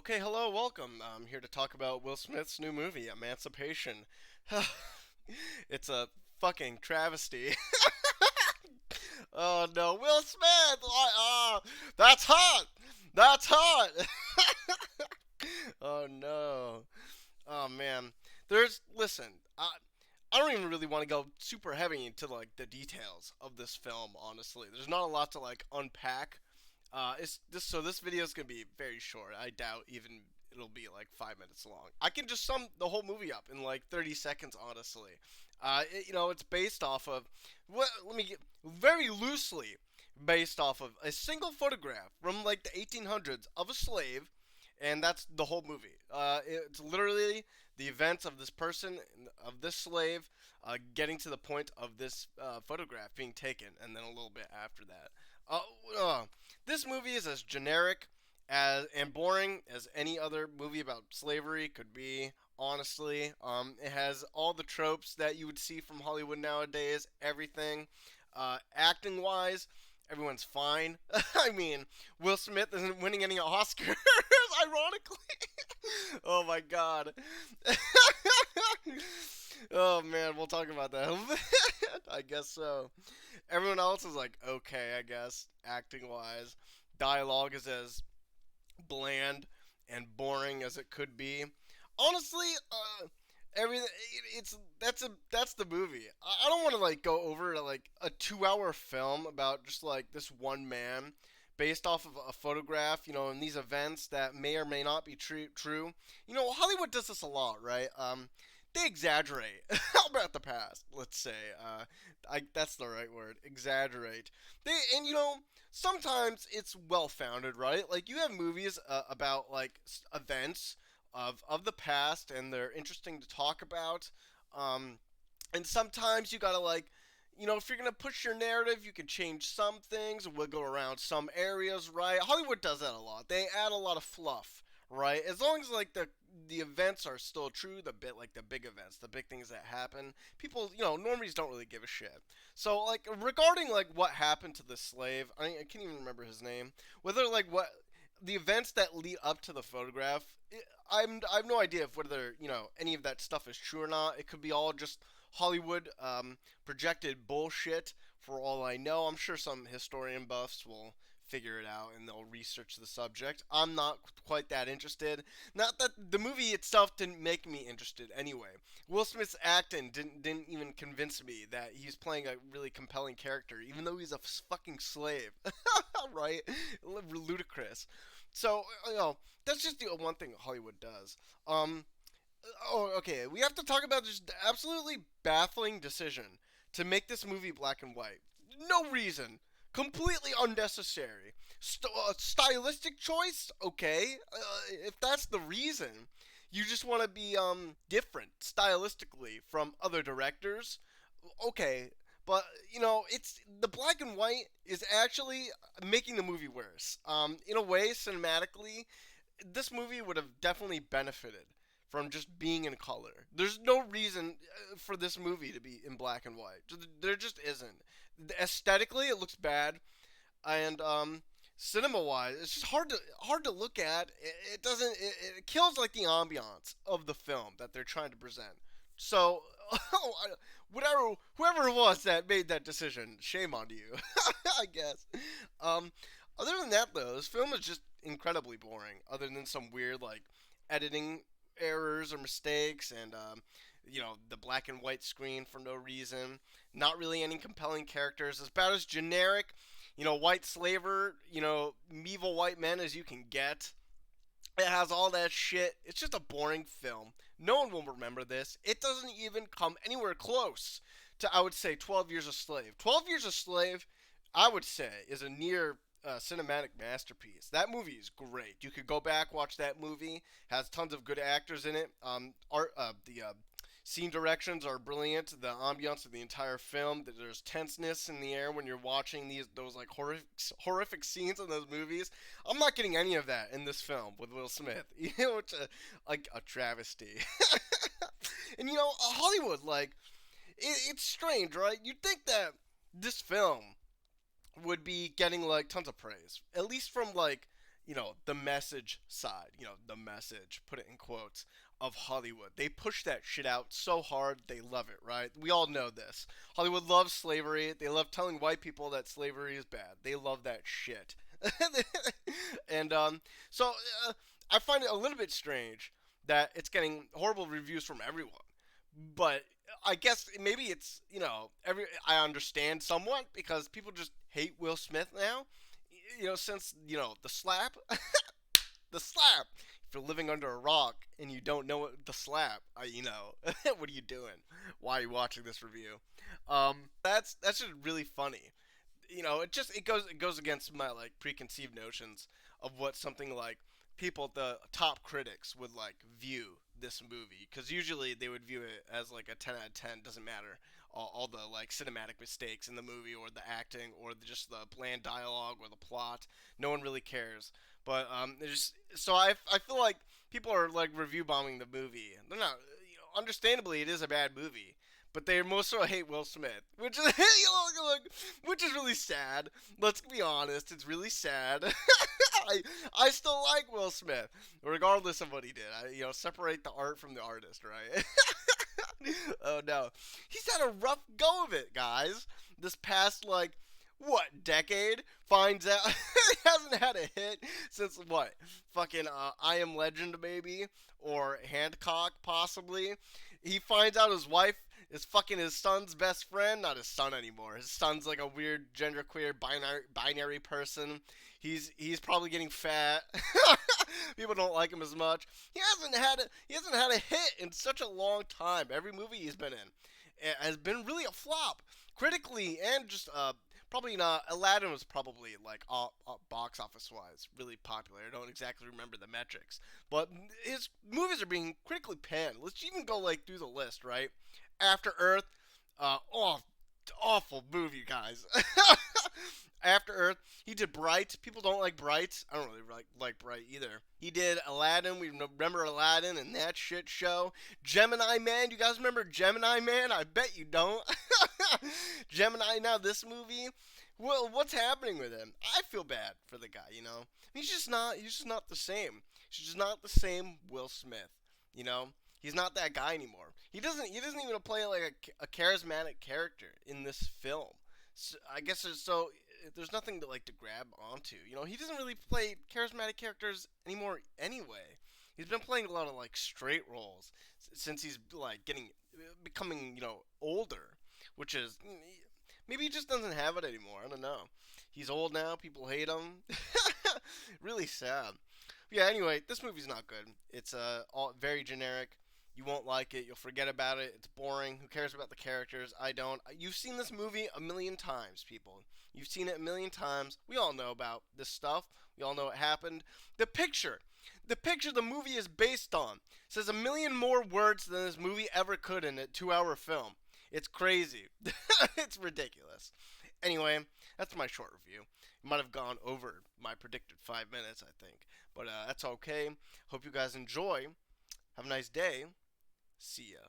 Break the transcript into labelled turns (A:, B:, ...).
A: Okay, hello, welcome. I'm here to talk about Will Smith's new movie, Emancipation. It's a fucking travesty. Oh no, Will Smith! That's hot! That's hot! Oh no. Oh man. Listen, I don't even really want to go super heavy into like the details of this film, honestly. There's not a lot to like unpack. This video is gonna be very short. I doubt even it'll be like 5 minutes long. I can just sum the whole movie up in like 30 seconds, honestly. It's based off of let me get very loosely based off of a single photograph from like the 1800s of a slave, and that's the whole movie. It's literally the events of this person, of this slave, getting to the point of this photograph being taken, and then a little bit after that. Uh, uh, this movie is as generic as and boring as any other movie about slavery could be. Honestly, it has all the tropes that you would see from Hollywood nowadays. Everything, acting wise, everyone's fine. I mean, Will Smith isn't winning any Oscars, ironically. Oh my god. Oh man, we'll talk about that. I guess so. Everyone else is like okay, I guess, acting wise. Dialogue is as bland and boring as it could be. Honestly, everything that's the movie. I don't want to like go over to like a 2 hour film about just like this one man based off of a photograph, and these events that may or may not be true. Hollywood does this a lot, right? They exaggerate about the past. Let's say, that's the right word. Exaggerate. And sometimes it's well founded, right? Like you have movies about like events of the past, and they're interesting to talk about. Um, and sometimes you gotta like. If you're gonna push your narrative, you can change some things, wiggle around some areas, right? Hollywood does that a lot. They add a lot of fluff, right? As long as like the events are still true, the big events, the big things that happen, people, normies don't really give a shit. So like regarding like what happened to the slave, I can't even remember his name. Whether like what the events that lead up to the photograph, I have no idea if whether any of that stuff is true or not. It could be all just Hollywood projected bullshit. For all I know, I'm sure some historian buffs will figure it out and they'll research the subject. I'm not quite that interested. Not that the movie itself didn't make me interested anyway. Will Smith's acting didn't even convince me that he's playing a really compelling character, even though he's a fucking slave. Right? Ludicrous. So that's just the one thing Hollywood does. Um, oh, okay. We have to talk about this absolutely baffling decision to make this movie black and white. No reason. Completely unnecessary. Stylistic choice? Okay. If that's the reason, you just want to be different stylistically from other directors. Okay. But it's the black and white is actually making the movie worse. In a way, cinematically, this movie would have definitely benefited from just being in color. There's no reason for this movie to be in black and white. There just isn't. Aesthetically, it looks bad, and cinema wise, it's just hard to look at. It doesn't. It kills like the ambiance of the film that they're trying to present. So, whoever it was that made that decision, shame on you, I guess. Um, Other than that, though, this film is just incredibly boring. Other than some weird like editing errors or mistakes, and the black and white screen for no reason. Not really any compelling characters. It's about as generic, white slaver, evil white men as you can get. It has all that shit. It's just a boring film. No one will remember this. It doesn't even come anywhere close to, I would say, 12 Years a Slave. 12 Years a Slave, I would say, is a near cinematic masterpiece. That movie is great. You could go back, watch that movie. Has tons of good actors in it. The scene directions are brilliant. The ambiance of the entire film. There's tenseness in the air when you're watching those like horrific scenes in those movies. I'm not getting any of that in this film with Will Smith. It's like a travesty. And Hollywood, like it's strange, right? You'd think that this film would be getting like tons of praise, at least from like the message side, the message, put it in quotes, of Hollywood. They push that shit out so hard, they love it, right? We all know this. Hollywood loves slavery. They love telling white people that slavery is bad. They love that shit. And so I find it a little bit strange that it's getting horrible reviews from everyone. But I guess maybe it's every I understand somewhat because people just hate Will Smith now. Since the slap, the slap. If you're living under a rock and you don't know what the slap, what are you doing? Why are you watching this review? That's just really funny. It goes against my like preconceived notions of what something like people, the top critics, would like view this movie, because usually they would view it as like a 10 out of 10. Doesn't matter all the like cinematic mistakes in the movie or the acting or just the bland dialogue or the plot. No one really cares. But there's so I feel like people are like review bombing the movie. They're not. Understandably, it is a bad movie, but they most of all hate Will Smith, which is which is really sad. Let's be honest, it's really sad. I still like Will Smith, regardless of what he did. Separate the art from the artist, right? Oh no, he's had a rough go of it, guys. This past like what decade? Finds out he hasn't had a hit since what? Fucking I Am Legend maybe, or Hancock possibly. He finds out his wife is fucking his son's best friend. Not his son anymore. His son's like a weird genderqueer binary person. He's probably getting fat. People don't like him as much. He hasn't had a hit in such a long time. Every movie he's been in has been really a flop, critically and just probably not. Aladdin was probably like box office wise really popular. I don't exactly remember the metrics, but his movies are being critically panned. Let's even go like through the list, right? After Earth, awful movie, guys. After Earth, he did Bright. People don't like Bright. I don't really like Bright either. He did Aladdin. We remember Aladdin and that shit show. Gemini Man. You guys remember Gemini Man? I bet you don't. Gemini. Now this movie. Well, what's happening with him? I feel bad for the guy. He's just not. He's just not the same. He's just not the same Will Smith. You know. He's not that guy anymore. He doesn't even play like a charismatic character in this film. So, I guess there's nothing to like to grab onto. He doesn't really play charismatic characters anymore anyway. He's been playing a lot of like straight roles since he's like becoming older, which is maybe he just doesn't have it anymore. I don't know. He's old now. People hate him. Really sad. Yeah. Anyway, this movie's not good. It's all very generic. You won't like it. You'll forget about it. It's boring. Who cares about the characters? I don't. You've seen this movie a million times, people. You've seen it a million times. We all know about this stuff. We all know what happened. The picture the movie is based on says a million more words than this movie ever could in a 2-hour film. It's crazy. It's ridiculous. Anyway, that's my short review. It might have gone over my predicted 5 minutes, I think. But that's okay. Hope you guys enjoy. Have a nice day. See ya.